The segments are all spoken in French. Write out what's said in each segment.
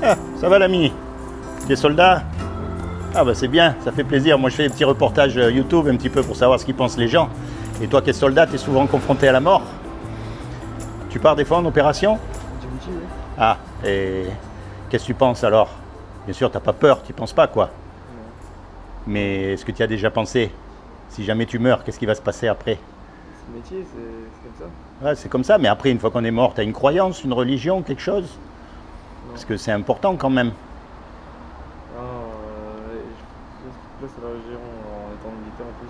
Ah, ça va l'ami? Tu es soldat? Ah bah c'est bien, ça fait plaisir. Moi je fais des petits reportages YouTube un petit peu pour savoir ce qu'ils pensent les gens. Et toi qui es soldat, tu es souvent confronté à la mort. Tu pars des fois en opération? Oui. Ah, et qu'est-ce que tu penses alors? Bien sûr, t'as pas peur, tu penses pas quoi? Non. Mais est-ce que tu as déjà pensé? Si jamais tu meurs, qu'est-ce qui va se passer après? C'est le métier, c'est comme ça. Ouais, c'est comme ça, mais après, une fois qu'on est mort, tu as une croyance, une religion, quelque chose? Non. Parce que c'est important quand même. Ah, je place à la religion en étant militaire en plus.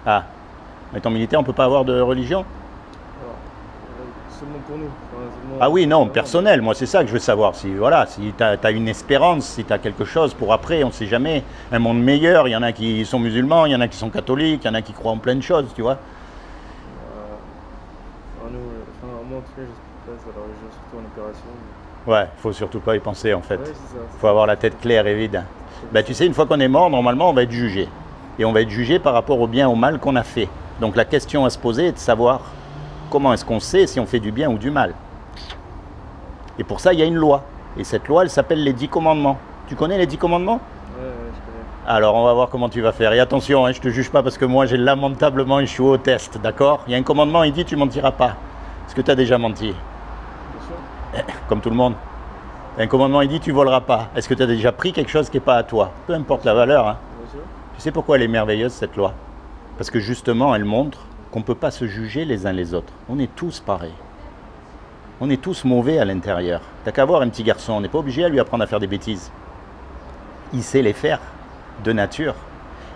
Ah, en étant militaire, on peut pas avoir de religion? Alors, seulement pour nous. Enfin, seulement Ah oui, non, pour personnel, moi c'est ça que je veux savoir. Si voilà, si tu as une espérance, si tu as quelque chose pour après, on ne sait jamais. Un monde meilleur, il y en a qui sont musulmans, il y en a qui sont catholiques, il y en a qui croient en plein de choses, tu vois. Moi en tout cas, je place à la religion surtout en opération. Ouais, faut surtout pas y penser en fait. Ouais, c'est ça. Faut avoir la tête claire et vide. Ben, tu sais, une fois qu'on est mort, normalement, on va être jugé. Et on va être jugé par rapport au bien ou au mal qu'on a fait. Donc la question à se poser est de savoir comment est-ce qu'on sait si on fait du bien ou du mal. Et pour ça, il y a une loi. Et cette loi, elle s'appelle les 10 commandements. Tu connais les 10 commandements? Ouais, je connais. Alors, on va voir comment tu vas faire. Et attention, hein, je ne te juge pas parce que moi, j'ai lamentablement échoué au test, d'accord? Il y a un commandement, il dit tu mentiras pas. Est-ce que tu as déjà menti? Bien sûr. Comme tout le monde. Un commandement, il dit tu voleras pas. Est-ce que tu as déjà pris quelque chose qui n'est pas à toi? Peu importe la valeur. Hein. Bien sûr. Tu sais pourquoi elle est merveilleuse, cette loi? Parce que justement, elle montre qu'on ne peut pas se juger les uns les autres. On est tous pareils. On est tous mauvais à l'intérieur. T'as qu'à voir un petit garçon, on n'est pas obligé à lui apprendre à faire des bêtises. Il sait les faire, de nature.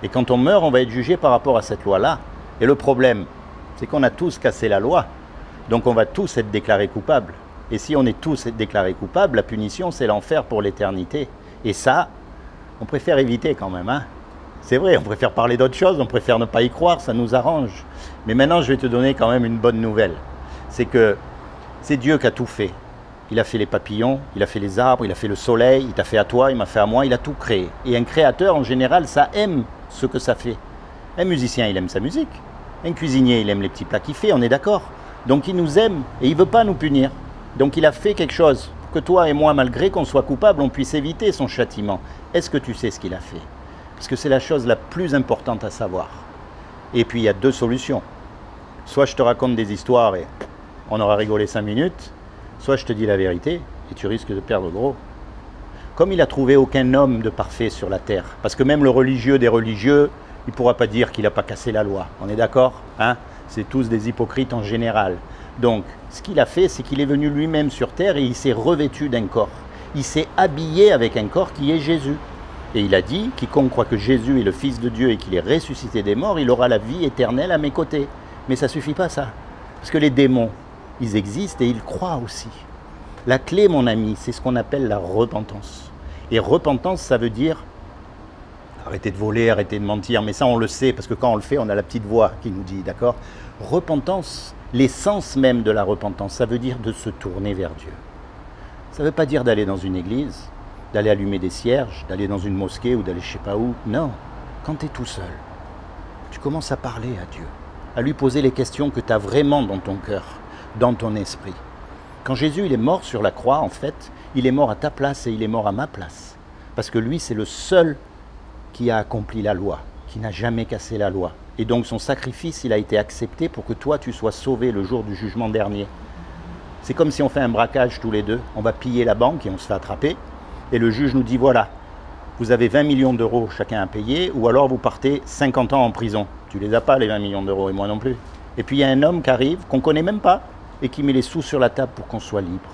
Et quand on meurt, on va être jugé par rapport à cette loi-là. Et le problème, c'est qu'on a tous cassé la loi. Donc on va tous être déclarés coupables. Et si on est tous déclarés coupables, la punition, c'est l'enfer pour l'éternité. Et ça, on préfère éviter quand même. Hein. C'est vrai, on préfère parler d'autre chose, on préfère ne pas y croire, ça nous arrange. Mais maintenant, je vais te donner quand même une bonne nouvelle. C'est que c'est Dieu qui a tout fait. Il a fait les papillons, il a fait les arbres, il a fait le soleil, il t'a fait à toi, il m'a fait à moi, il a tout créé. Et un créateur, en général, ça aime ce que ça fait. Un musicien, il aime sa musique. Un cuisinier, il aime les petits plats qu'il fait, on est d'accord. Donc il nous aime et il ne veut pas nous punir. Donc il a fait quelque chose pour que toi et moi, malgré qu'on soit coupables, on puisse éviter son châtiment. Est-ce que tu sais ce qu'il a fait? Parce que c'est la chose la plus importante à savoir. Et puis il y a deux solutions. Soit je te raconte des histoires et on aura rigolé 5 minutes, soit je te dis la vérité et tu risques de perdre gros. Comme il n'a trouvé aucun homme de parfait sur la terre, parce que même le religieux des religieux, il ne pourra pas dire qu'il n'a pas cassé la loi. On est d'accord, hein? C'est tous des hypocrites en général. Donc, ce qu'il a fait, c'est qu'il est venu lui-même sur terre et il s'est revêtu d'un corps. Il s'est habillé avec un corps qui est Jésus. Et il a dit, quiconque croit que Jésus est le Fils de Dieu et qu'il est ressuscité des morts, il aura la vie éternelle à mes côtés. Mais ça ne suffit pas ça. Parce que les démons, ils existent et ils croient aussi. La clé, mon ami, c'est ce qu'on appelle la repentance. Et repentance, ça veut dire arrêtez de voler, arrêtez de mentir. Mais ça, on le sait, parce que quand on le fait, on a la petite voix qui nous dit, d'accord? Repentance, l'essence même de la repentance, ça veut dire de se tourner vers Dieu. Ça ne veut pas dire d'aller dans une église, d'aller allumer des cierges, d'aller dans une mosquée ou d'aller je ne sais pas où. Non, quand tu es tout seul, tu commences à parler à Dieu, à lui poser les questions que tu as vraiment dans ton cœur, dans ton esprit. Quand Jésus il est mort sur la croix, en fait, il est mort à ta place et il est mort à ma place. Parce que lui, c'est le seul qui a accompli la loi, qui n'a jamais cassé la loi. Et donc son sacrifice, il a été accepté pour que toi, tu sois sauvé le jour du jugement dernier. C'est comme si on fait un braquage tous les deux, on va piller la banque et on se fait attraper. Et le juge nous dit, voilà, vous avez 20 millions d'euros chacun à payer, ou alors vous partez 50 ans en prison. Tu les as pas, les 20 millions d'euros, et moi non plus. Et puis il y a un homme qui arrive, qu'on ne connaît même pas, et qui met les sous sur la table pour qu'on soit libre.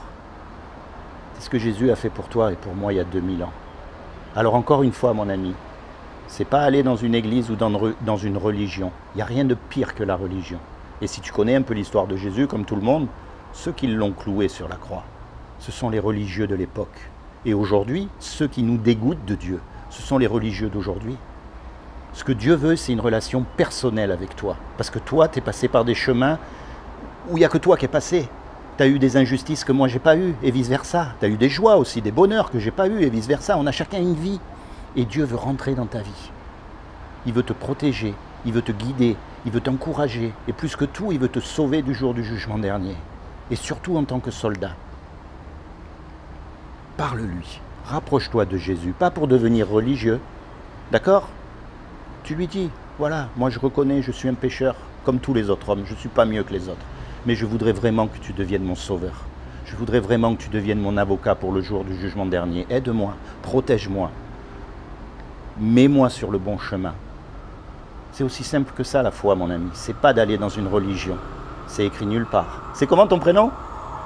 C'est ce que Jésus a fait pour toi et pour moi il y a 2000 ans. Alors encore une fois, mon ami, c'est pas aller dans une église ou dans une religion. Il n'y a rien de pire que la religion. Et si tu connais un peu l'histoire de Jésus, comme tout le monde, ceux qui l'ont cloué sur la croix, ce sont les religieux de l'époque. Et aujourd'hui, ceux qui nous dégoûtent de Dieu, ce sont les religieux d'aujourd'hui. Ce que Dieu veut, c'est une relation personnelle avec toi. Parce que toi, tu es passé par des chemins où il n'y a que toi qui es passé. Tu as eu des injustices que moi, je n'ai pas eues, et vice-versa. Tu as eu des joies aussi, des bonheurs que je n'ai pas eu, et vice-versa. On a chacun une vie. Et Dieu veut rentrer dans ta vie. Il veut te protéger, il veut te guider, il veut t'encourager. Et plus que tout, il veut te sauver du jour du jugement dernier. Et surtout en tant que soldat. Parle-lui, rapproche-toi de Jésus, pas pour devenir religieux, d'accord? Tu lui dis, voilà, moi je reconnais, je suis un pécheur, comme tous les autres hommes, je ne suis pas mieux que les autres, mais je voudrais vraiment que tu deviennes mon sauveur. Je voudrais vraiment que tu deviennes mon avocat pour le jour du jugement dernier. Aide-moi, protège-moi, mets-moi sur le bon chemin. C'est aussi simple que ça la foi, mon ami, c'est pas d'aller dans une religion, c'est écrit nulle part. C'est comment ton prénom?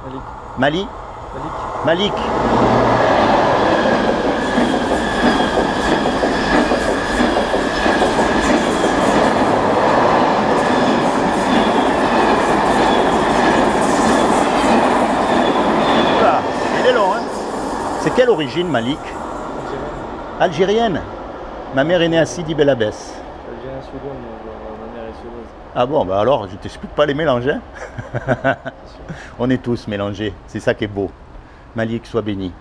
Malik. Malik. Malik. Voilà, il est long, hein? C'est quelle origine, Malik? Algérienne. Ma mère est née à Sidi Bel Abbès. Algérien suédois, ma mère est suédoise. Ah bon, bah alors, je t'explique pas les mélanges, hein? On est tous mélangés, c'est ça qui est beau. Malik, sois béni,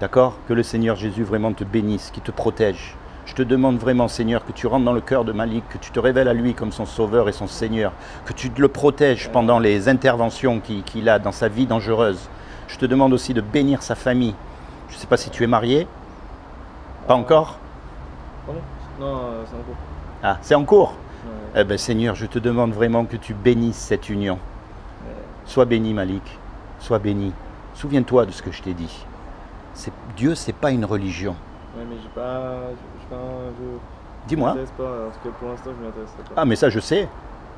d'accord? Que le Seigneur Jésus vraiment te bénisse, qu'il te protège. Je te demande vraiment, Seigneur, que tu rentres dans le cœur de Malik, que tu te révèles à lui comme son sauveur et son Seigneur, que tu le protèges pendant les interventions qu'il a dans sa vie dangereuse. Je te demande aussi de bénir sa famille. Je ne sais pas si tu es marié. Pas encore? Pardon? Non, c'est en cours. Ah, c'est en cours? Ouais. Eh bien, Seigneur, je te demande vraiment que tu bénisses cette union. Ouais. Sois béni, Malik. Sois béni. Souviens-toi de ce que je t'ai dit. Dieu, c'est pas une religion. Ouais, mais j'ai pas. Dis-moi. Je m'intéresse pas. En tout cas, pour l'instant, je m'intéresse pas. Ah, mais ça, je sais.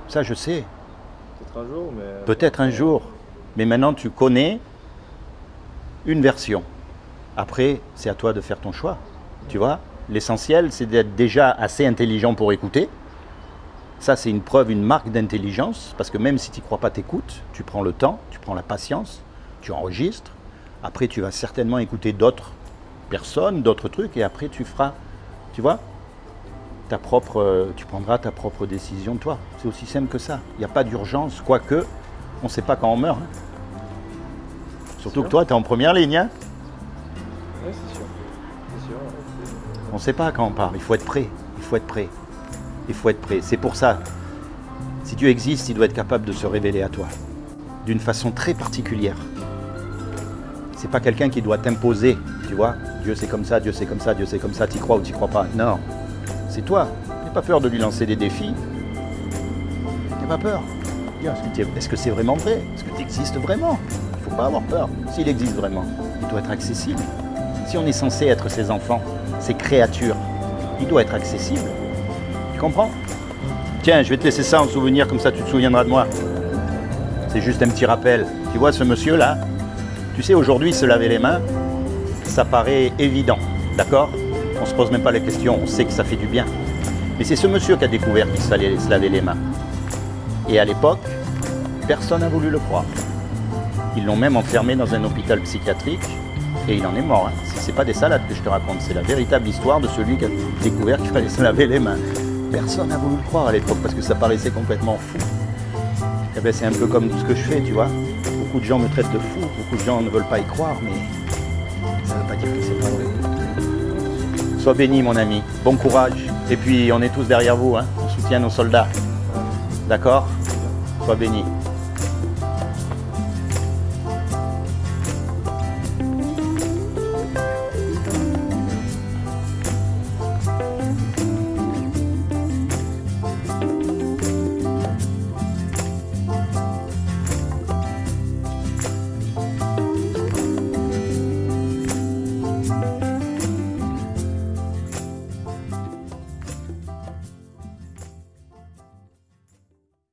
Ça, je sais. Peut-être un jour, mais. Peut-être un jour. Mais maintenant, tu connais une version. Après, c'est à toi de faire ton choix. Tu vois? L'essentiel, c'est d'être déjà assez intelligent pour écouter. Ça, c'est une preuve, une marque d'intelligence. Parce que même si tu n'y crois pas, t'écoutes. Tu prends le temps, tu prends la patience, tu enregistres. Après, tu vas certainement écouter d'autres personnes, d'autres trucs. Et après, tu feras, tu vois, tu prendras ta propre décision, toi. C'est aussi simple que ça. Il n'y a pas d'urgence, quoique, on ne sait pas quand on meurt. Hein. Surtout que toi, tu es en première ligne. Hein. Oui, c'est sûr. C'est sûr. On ne sait pas quand on part. Il faut être prêt. Il faut être prêt. Il faut être prêt. C'est pour ça. Si Dieu existe, il doit être capable de se révéler à toi. D'une façon très particulière. C'est pas quelqu'un qui doit t'imposer. Tu vois, Dieu c'est comme ça, Dieu c'est comme ça, Dieu c'est comme ça. T'y crois ou t'y crois pas. Non. C'est toi. N'aie pas peur de lui lancer des défis. N'aie pas peur. Est-ce que c'est vraiment vrai? Est-ce que tu existes vraiment? Il ne faut pas avoir peur. S'il existe vraiment, il doit être accessible. Si on est censé être ses enfants, ses créatures, il doit être accessible. Tu comprends? Tiens, je vais te laisser ça en souvenir, comme ça tu te souviendras de moi. C'est juste un petit rappel. Tu vois ce monsieur-là? Tu sais, aujourd'hui, se laver les mains, ça paraît évident. D'accord? On ne se pose même pas les questions, on sait que ça fait du bien. Mais c'est ce monsieur qui a découvert qu'il fallait se laver les mains. Et à l'époque, personne n'a voulu le croire. Ils l'ont même enfermé dans un hôpital psychiatrique et il en est mort. Hein. C'est pas des salades que je te raconte, c'est la véritable histoire de celui qui a découvert qu'il fallait se laver les mains. Personne n'a voulu le croire à l'époque parce que ça paraissait complètement fou. Et ben, c'est un peu comme ce que je fais, tu vois. Beaucoup de gens me traitent de fou, beaucoup de gens ne veulent pas y croire, mais ça ne veut pas dire que c'est pas vrai. Sois béni, mon ami. Bon courage. Et puis, on est tous derrière vous. Hein. On soutient nos soldats. D'accord? Sois béni.